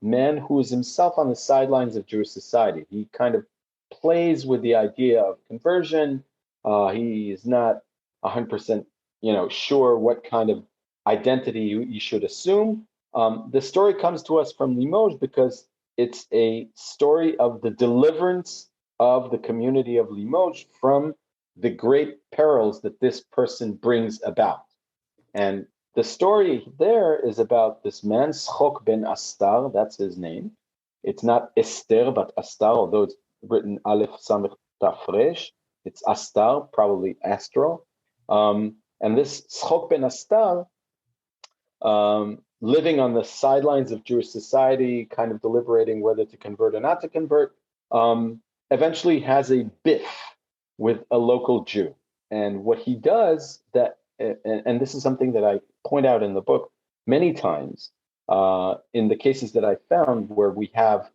man who is himself on the sidelines of Jewish society. He kind of plays with the idea of conversion. He is not 100%, sure what kind of identity you should assume. The story comes to us from Limoges because it's a story of the deliverance of the community of Limoges from the great perils that this person brings about. And the story there is about this man, Schok ben Astar, that's his name. It's not Esther, but Astar, although it's written Aleph Samech Taf Resh. It's Astar, probably Astro. And this Schok ben Astar, living on the sidelines of Jewish society, kind of deliberating whether to convert or not to convert, eventually has a biff with a local Jew. And what he does, and this is something that I point out in the book many times, in the cases that I found where we have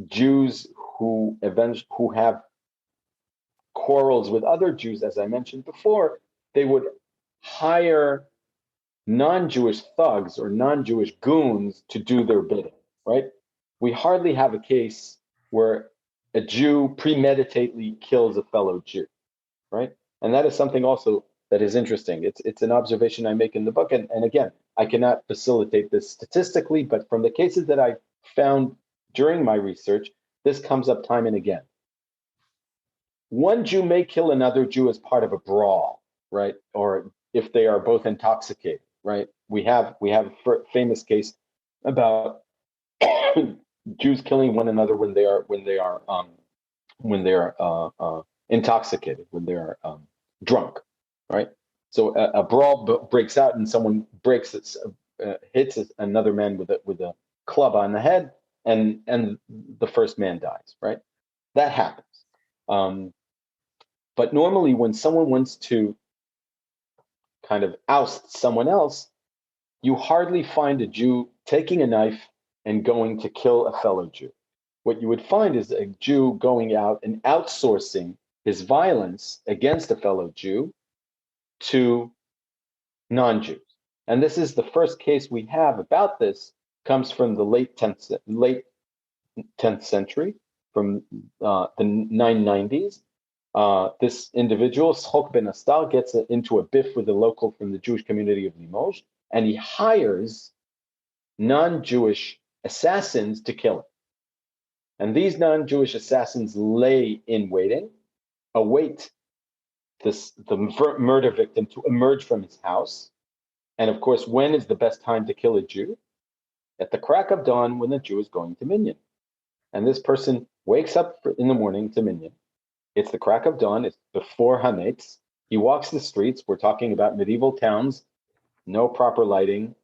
Jews who have quarrels with other Jews, as I mentioned before, they would hire non-Jewish thugs or non-Jewish goons to do their bidding, right? We hardly have a case where a Jew premeditately kills a fellow Jew, right? And that is something also that is interesting. It's an observation I make in the book. And again, I cannot facilitate this statistically, but from the cases that I found during my research, this comes up time and again. One Jew may kill another Jew as part of a brawl, right? Or if they are both intoxicated, right? We have a famous case about Jews killing one another when they are intoxicated, when they are drunk, right? So a brawl breaks out, and someone hits another man with a club on the head, and the first man dies, right? That happens. But normally, when someone wants to kind of oust someone else, you hardly find a Jew taking a knife and going to kill a fellow Jew. What you would find is a Jew going out and outsourcing his violence against a fellow Jew to non-Jews. And this is the first case we have about this, comes from the late 10th century, from the 990s. This individual, Schok ben Astar, gets into a biff with a local from the Jewish community of Limoges, and he hires non-Jewish assassins to kill him. And these non-Jewish assassins lay in waiting, await the murder victim to emerge from his house, And of course, when is the best time to kill a Jew? At the crack of dawn, when the Jew is going to minyan. And this person wakes up in the morning to minyan. It's the crack of dawn. It's before Hametz. He walks the streets. We're talking about medieval towns, no proper lighting,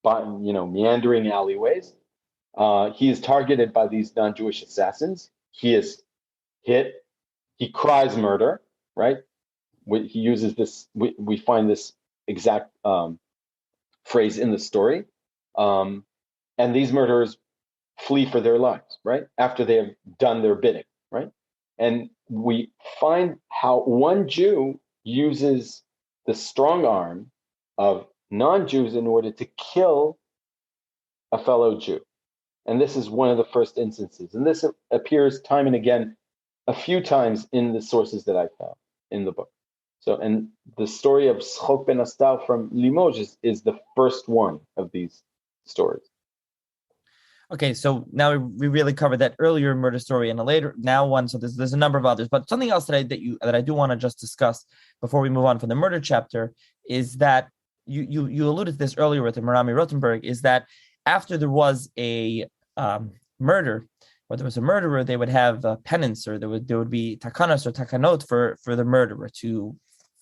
meandering alleyways. He is targeted by these non-Jewish assassins. He is hit. He cries murder, right? He uses this. We find this exact phrase in the story. And these murderers flee for their lives, right? After they have done their bidding, right? And we find how one Jew uses the strong arm of non-Jews in order to kill a fellow Jew. And this is one of the first instances. And this appears time and again, a few times in the sources that I found in the book. So, and the story of Schok ben Astal from Limoges is the first one of these stories. Okay, so now we really covered that earlier murder story and a later now one. So there's a number of others, but something else that I do want to just discuss before we move on from the murder chapter is that you alluded to this earlier with the Merami Rothenberg, is that after there was a murder, or there was a murderer, they would have penance, or there would be takanos or takanot for the murderer to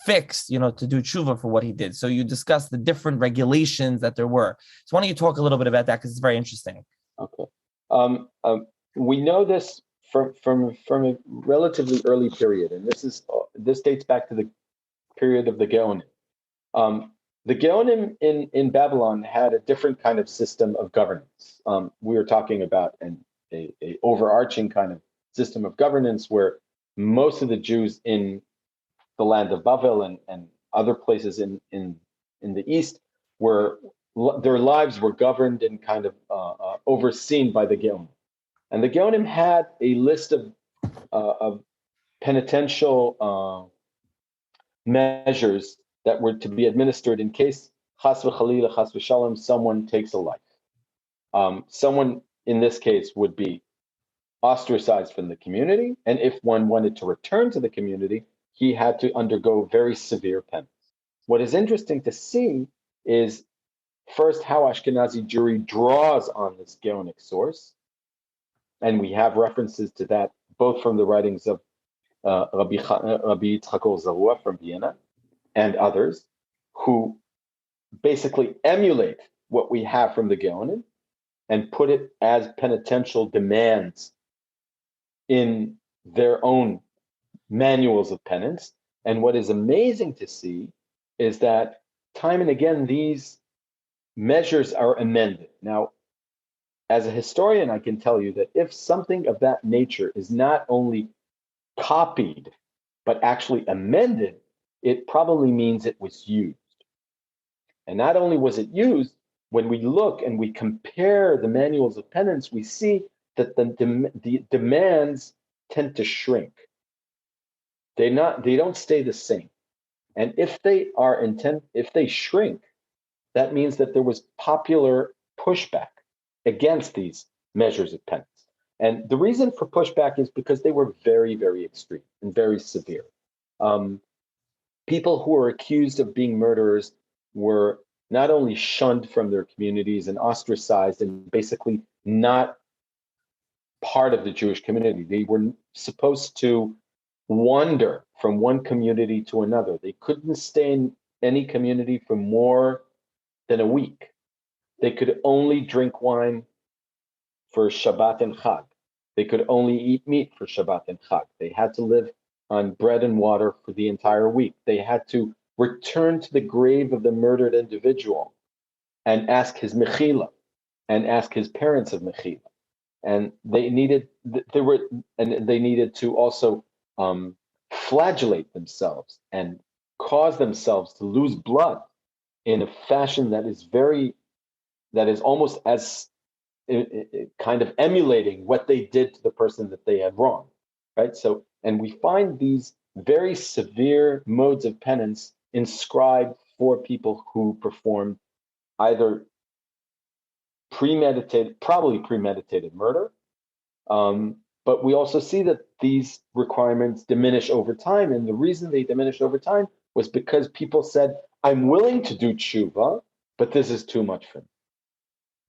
fix, to do tshuva for what he did. So you discussed the different regulations that there were. So why don't you talk a little bit about that, because it's very interesting. Okay. We know this from a relatively early period, and this dates back to the period of the Geonim. The Geonim in Babylon had a different kind of system of governance. We were talking about a overarching kind of system of governance where most of the Jews in the land of Bavel and other places in the east their lives were governed and kind of overseen by the Geonim. And the Geonim had a list of penitential measures that were to be administered in case chas v'chalila, chas v'shalom, someone takes a life. Someone in this case would be ostracized from the community, and if one wanted to return to the community, he had to undergo very severe penance. What is interesting to see is first how Ashkenazi Jewry draws on this Geonic source, and we have references to that both from the writings of Rabbi Yitzchak Zarua from Vienna and others, who basically emulate what we have from the Geonim and put it as penitential demands in their own manuals of penance. And what is amazing to see is that time and again, these measures are amended. Now, as a historian, I can tell you that if something of that nature is not only copied, but actually amended, it probably means it was used. And not only was it used, when we look and we compare the manuals of penance, we see that the demands tend to shrink. They don't stay the same. And if they shrink, that means that there was popular pushback against these measures of penance. And the reason for pushback is because they were very, very extreme and very severe. People who were accused of being murderers were not only shunned from their communities and ostracized and basically not part of the Jewish community. They were supposed to wander from one community to another. They couldn't stay in any community for more than a week. They could only drink wine for Shabbat and Chag. They could only eat meat for Shabbat and Chag. They had to live on bread and water for the entire week. They had to return to the grave of the murdered individual and ask his mechila and ask his parents of mechila. And they needed to also flagellate themselves and cause themselves to lose blood in a fashion that is almost as kind of emulating what they did to the person that they had wronged, right? So, and we find these very severe modes of penance inscribed for people who performed either probably premeditated murder, but we also see that these requirements diminish over time, and the reason they diminished over time was because people said, I'm willing to do tshuva, but this is too much for me.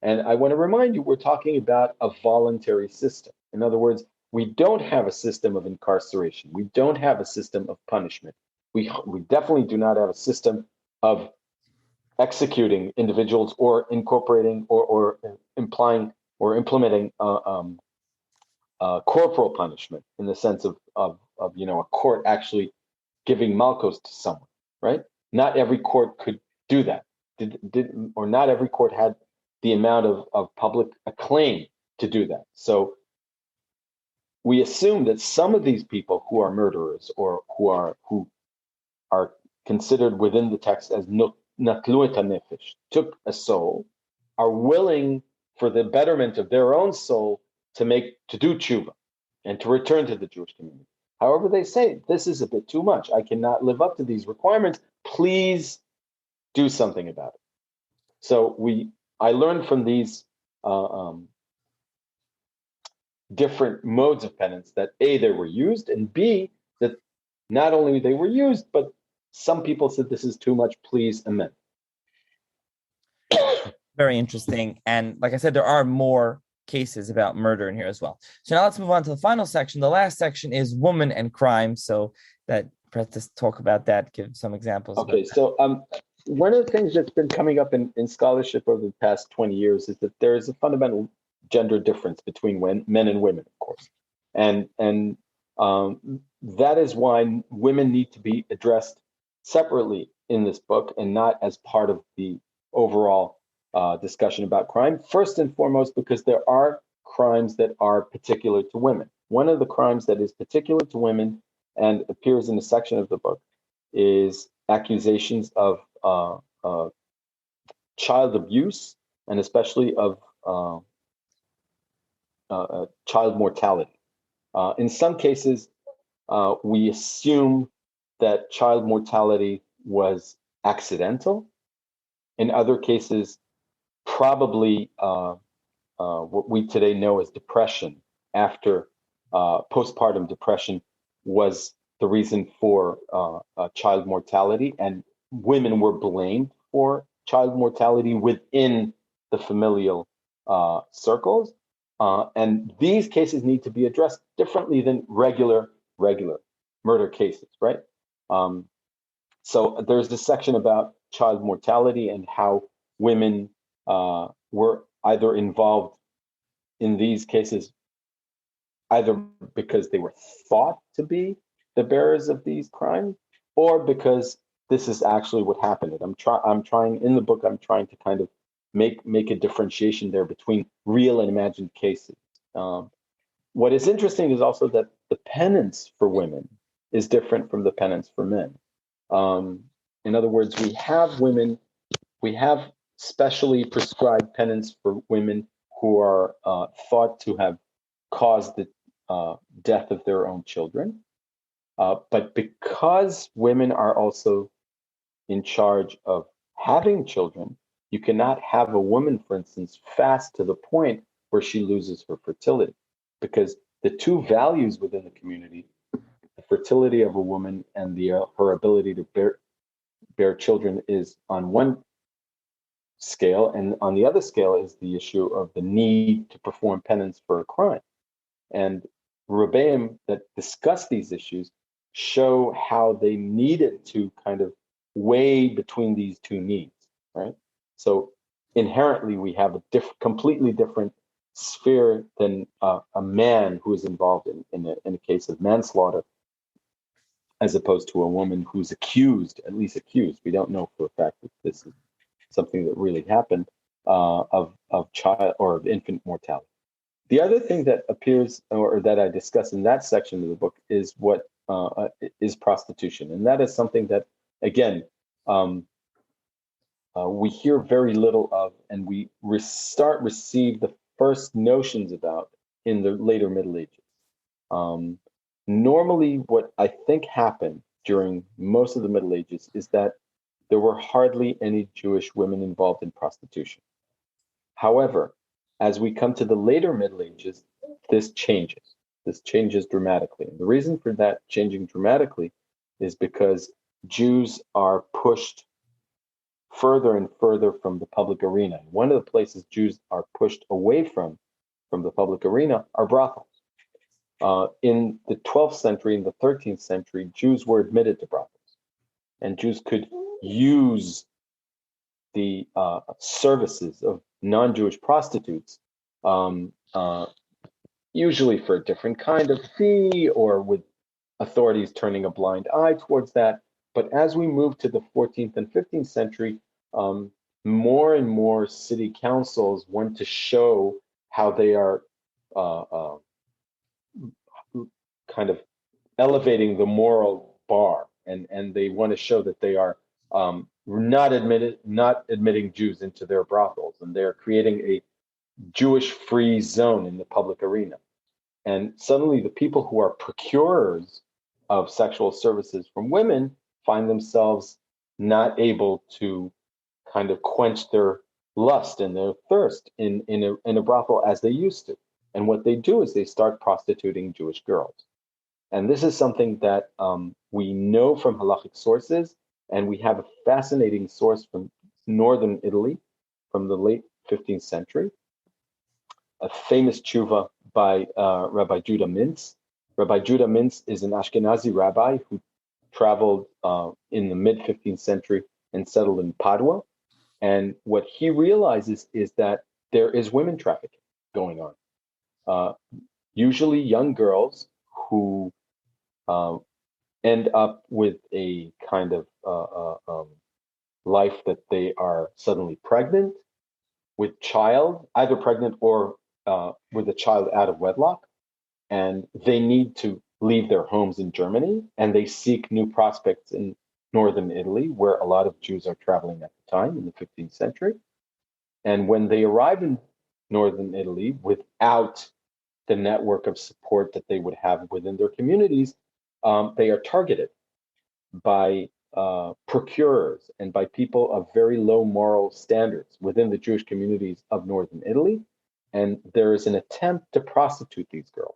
And I want to remind you, we're talking about a voluntary system. In other words, we don't have a system of incarceration. We don't have a system of punishment. We definitely do not have a system of executing individuals or incorporating or implying or implementing corporal punishment in the sense of a court actually giving malchus to someone, right? Not every court could do that. Or not every court had the amount of public acclaim to do that. So we assume that some of these people who are murderers or who are considered within the text as natlu et hanefesh, took a soul, are willing for the betterment of their own soul to do tshuva and to return to the Jewish community. However, they say this is a bit too much. I cannot live up to these requirements. Please do something about it. So I learned from these different modes of penance that A, they were used, and B, that not only they were used, but some people said this is too much, please amend. Very interesting. And like I said, there are more cases about murder in here as well. So now let's move on to the final section. The last section is woman and crime. So that, perhaps just talk about that, give some examples. Okay, so one of the things that's been coming up in scholarship over the past 20 years is that there is a fundamental gender difference between men and women, of course. And that is why women need to be addressed separately in this book and not as part of the overall discussion about crime. First and foremost, because there are crimes that are particular to women. One of the crimes that is particular to women and appears in a section of the book is accusations of child abuse and especially of child mortality. In some cases, we assume that child mortality was accidental. In other cases, probably what we today know as depression after postpartum depression was the reason for child mortality, and women were blamed for child mortality within the familial circles. And these cases need to be addressed differently than regular murder cases, right? So there's this section about child mortality and how women were either involved in these cases either because they were thought to be the bearers of these crimes or because this is actually what happened. I'm trying in the book, I'm trying to kind of make a differentiation there between real and imagined cases. What is interesting is also that the penance for women is different from the penance for men. In other words, we have specially prescribed penance for women who are thought to have caused the death of their own children. But because women are also in charge of having children, you cannot have a woman, for instance, fast to the point where she loses her fertility, because the two values within the community, the fertility of a woman and her ability to bear children, is on one scale, and on the other scale is the issue of the need to perform penance for a crime. And Rebbeim that discuss these issues show how they needed to kind of weigh between these two needs, right? So inherently, we have a completely different sphere than a man who is involved in a case of manslaughter, as opposed to a woman who's at least accused. We don't know for a fact that this is something that really happened of child or of infant mortality. The other thing that appears or that I discuss in that section of the book is what is prostitution. And that is something that, again, we hear very little of, and we receive the first notions about in the later Middle Ages. Normally, what I think happened during most of the Middle Ages is that there were hardly any Jewish women involved in prostitution. However, as we come to the later Middle Ages, this changes. This changes dramatically. And the reason for that changing dramatically is because Jews are pushed further and further from the public arena. One of the places Jews are pushed away from the public arena are brothels. In the 12th century, in the 13th century, Jews were admitted to brothels, and Jews could use the services of non-Jewish prostitutes, usually for a different kind of fee or with authorities turning a blind eye towards that. But as we move to the 14th and 15th century, more and more city councils want to show how they are kind of elevating the moral bar, and they want to show that they are not admitting Jews into their brothels, and they're creating a Jewish-free zone in the public arena. And suddenly, the people who are procurers of sexual services from women find themselves not able to kind of quench their lust and their thirst in a brothel as they used to. And what they do is they start prostituting Jewish girls. And this is something that we know from halachic sources, and we have a fascinating source from northern Italy from the late 15th century, a famous tshuva by Rabbi Judah Mintz. Rabbi Judah Mintz is an Ashkenazi rabbi who traveled in the mid-15th century and settled in Padua. And what he realizes is that there is women trafficking going on. Usually young girls who end up with a kind of life that they are suddenly pregnant, with child, either pregnant or with a child out of wedlock, and they need to leave their homes in Germany, and they seek new prospects in northern Italy, where a lot of Jews are traveling at the time in the 15th century. And when they arrive in northern Italy without the network of support that they would have within their communities, they are targeted by procurers and by people of very low moral standards within the Jewish communities of northern Italy. And there is an attempt to prostitute these girls.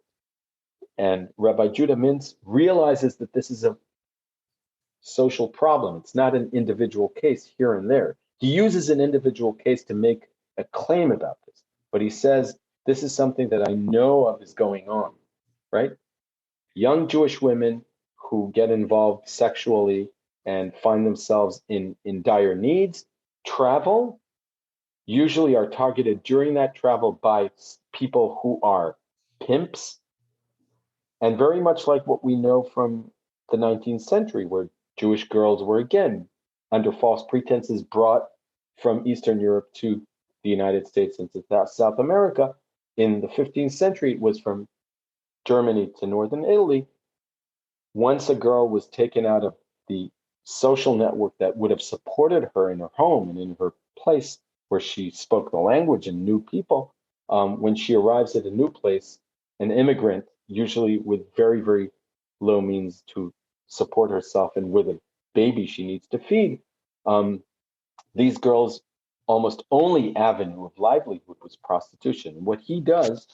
And Rabbi Judah Mintz realizes that this is a social problem. It's not an individual case here and there. He uses an individual case to make a claim about this, but he says, this is something that I know of is going on, right? Young Jewish women who get involved sexually and find themselves in dire needs, travel, usually are targeted during that travel by people who are pimps, and very much like what we know from the 19th century, where Jewish girls were again, under false pretenses, brought from Eastern Europe to the United States and to South America. In the 15th century, it was from Germany to northern Italy. Once a girl was taken out of the social network that would have supported her in her home and in her place where she spoke the language and knew people, when she arrives at a new place, an immigrant, usually with very, very low means to support herself and with a baby she needs to feed, these girls' almost only avenue of livelihood was prostitution. And what he does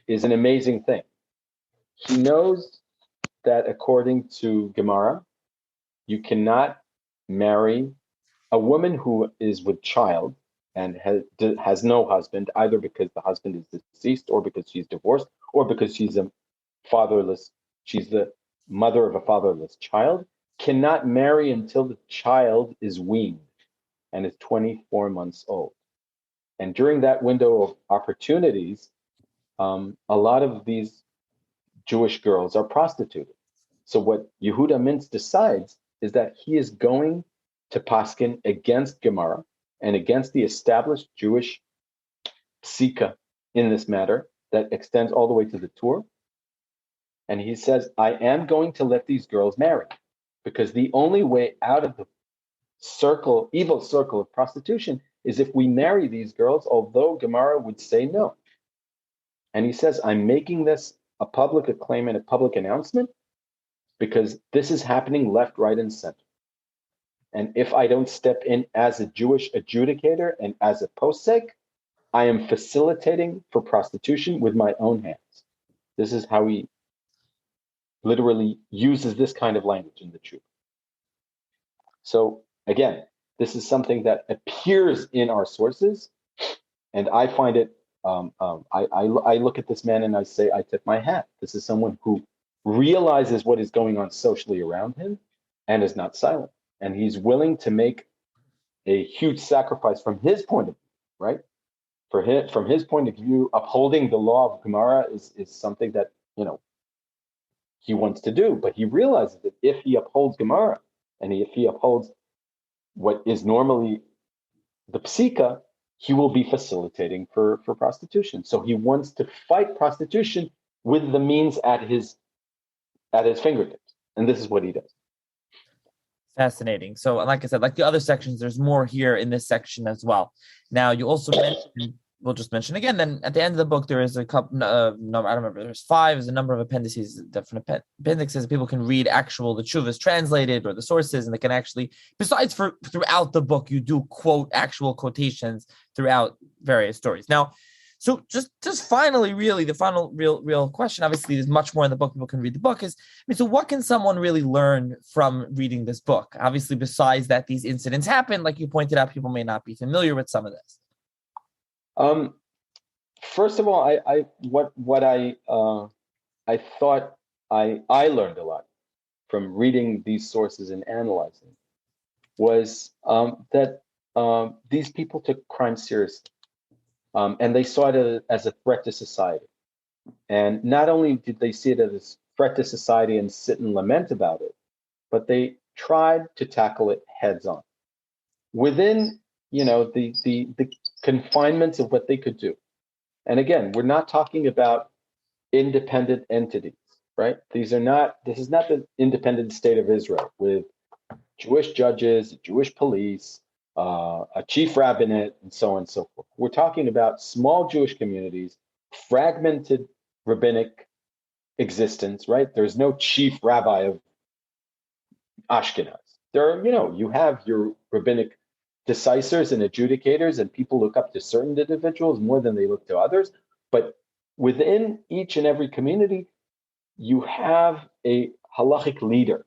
is an amazing thing. He knows that according to Gemara, you cannot marry a woman who is with child and has no husband, either because the husband is deceased or because she's divorced or because she's the mother of a fatherless child, cannot marry until the child is weaned and is 24 months old. And during that window of opportunities, a lot of these Jewish girls are prostituted. So what Yehuda Mintz decides is that he is going to paskin against Gemara and against the established Jewish psika in this matter that extends all the way to the Torah. And he says, I am going to let these girls marry, because the only way out of the evil circle of prostitution is if we marry these girls, although Gemara would say no. And he says, I'm making this a public acclaim and a public announcement because this is happening left, right, and center. And if I don't step in as a Jewish adjudicator and as a posek, I am facilitating for prostitution with my own hands. This is how he literally uses this kind of language in the truth. So again, This is something that appears in our sources, and I find it. I look at this man and I say, I tip my hat. This is someone who realizes what is going on socially around him and is not silent, and he's willing to make a huge sacrifice from his point of view, right? From his point of view, upholding the law of Gemara is something that he wants to do, but he realizes that if he upholds Gemara and if he upholds what is normally the psika, he will be facilitating for prostitution. So he wants to fight prostitution with the means at his fingertips, and this is what he does. Fascinating. So, like I said, like the other sections, there's more here in this section as well. Now, you also mentioned, we'll just mention again, then at the end of the book, there is a couple, number, I don't remember, there's 5, there's a number of appendices, different appendixes. People can read the tshuvas translated or the sources, and they can actually, besides throughout the book, you do quote actual quotations throughout various stories. Now, so just finally, really, the final real question, obviously there's much more in the book, people can read the book, so what can someone really learn from reading this book? Obviously, besides that these incidents happen, like you pointed out, people may not be familiar with some of this. First of all, I thought I learned a lot from reading these sources and analyzing was that these people took crime seriously. And they saw it as a threat to society. And not only did they see it as a threat to society and sit and lament about it, but they tried to tackle it heads on within, the confinements of what they could do. And again, we're not talking about independent entities, right? This is not the independent state of Israel with Jewish judges, Jewish police, a chief rabbinate, and so on and so forth. We're talking about small Jewish communities, fragmented rabbinic existence, right? There's no chief rabbi of Ashkenaz. There are, you have your rabbinic decisors and adjudicators, and people look up to certain individuals more than they look to others. But within each and every community, you have a halachic leader.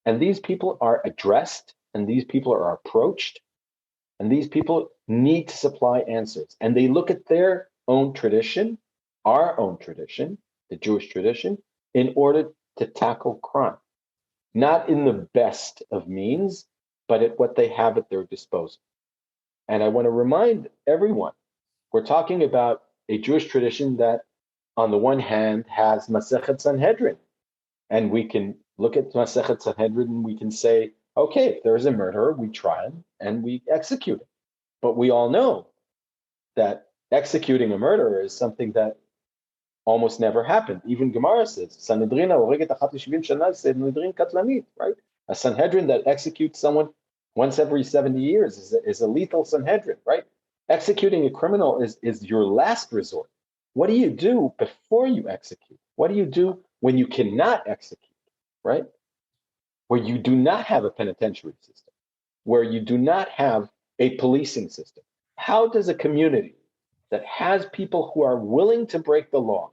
And these people are addressed, and these people are approached, and these people need to supply answers. And they look at their own tradition, our own tradition, the Jewish tradition, in order to tackle crime. Not in the best of means, but at what they have at their disposal. And I want to remind everyone, we're talking about a Jewish tradition that, on the one hand, has Masechet Sanhedrin. And we can look at Masechet Sanhedrin and we can say, okay, if there's a murderer, we try him and we execute him. But we all know that executing a murderer is something that almost never happened. Even Gemara says, Sanhedrin katlanit, right? A Sanhedrin that executes someone once every 70 years is a lethal Sanhedrin, right? Executing a criminal is your last resort. What do you do before you execute? What do you do when you cannot execute, right? Where you do not have a penitentiary system, where you do not have a policing system. How does a community that has people who are willing to break the law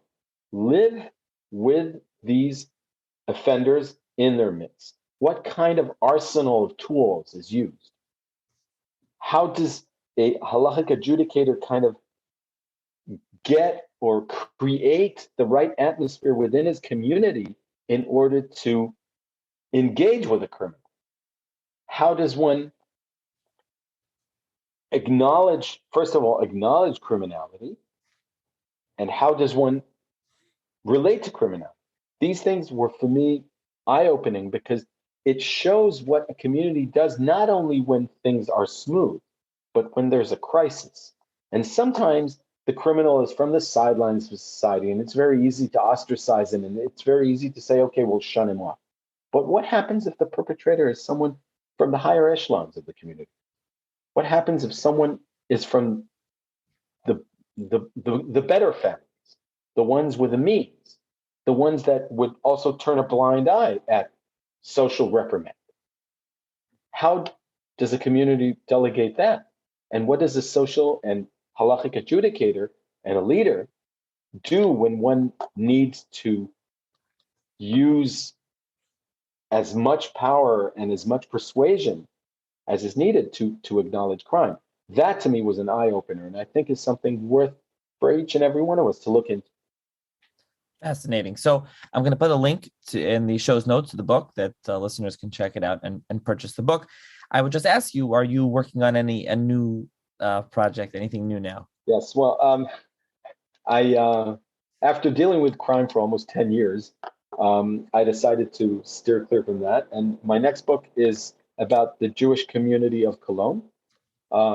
live with these offenders in their midst? What kind of arsenal of tools is used? How does a halachic adjudicator kind of get or create the right atmosphere within his community in order to engage with a criminal? How does one acknowledge criminality? And how does one relate to criminality? These things were, for me, eye-opening because it shows what a community does not only when things are smooth, but when there's a crisis. And sometimes the criminal is from the sidelines of society, and it's very easy to ostracize him, and it's very easy to say, okay, we'll shun him off. But what happens if the perpetrator is someone from the higher echelons of the community? What happens if someone is from the better families, the ones with the means, the ones that would also turn a blind eye at social reprimand? How does a community delegate that? And what does a social and halachic adjudicator and a leader do when one needs to use as much power and as much persuasion as is needed to acknowledge crime. That to me was an eye-opener, and I think is something worth for each and every one of us to look into. Fascinating. So I'm going to put a link in the show's notes to the book that listeners can check it out and purchase the book. I would just ask you, are you working on a new project, anything new now? Yes. Well, I after dealing with crime for almost 10 years, I decided to steer clear from that. And my next book is about the Jewish community of Cologne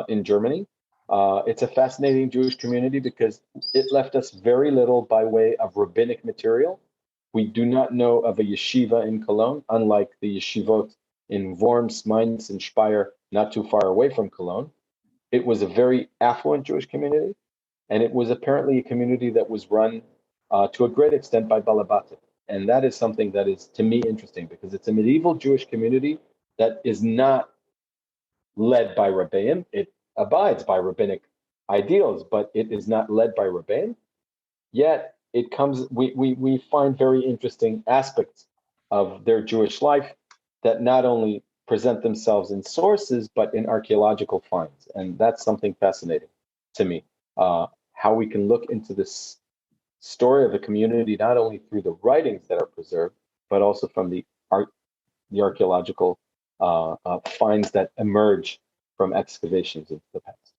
in Germany. It's a fascinating Jewish community because it left us very little by way of rabbinic material. We do not know of a yeshiva in Cologne, unlike the yeshivot in Worms, Mainz, and Speyer, not too far away from Cologne. It was a very affluent Jewish community, and it was apparently a community that was run to a great extent by Balabatim. And that is something that is, to me, interesting because it's a medieval Jewish community that is not led by Rebbeim. It abides by rabbinic ideals, but it is not led by Rebbeim. Yet it comes, we find very interesting aspects of their Jewish life that not only present themselves in sources, but in archaeological finds. And that's something fascinating to me, how we can look into this story of a community, not only through the writings that are preserved, but also from the archaeological finds that emerge from excavations into the past.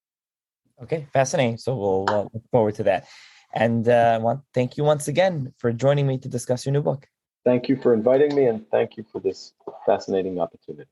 Okay, fascinating. So we'll look forward to that. And thank you once again for joining me to discuss your new book. Thank you for inviting me, and thank you for this fascinating opportunity.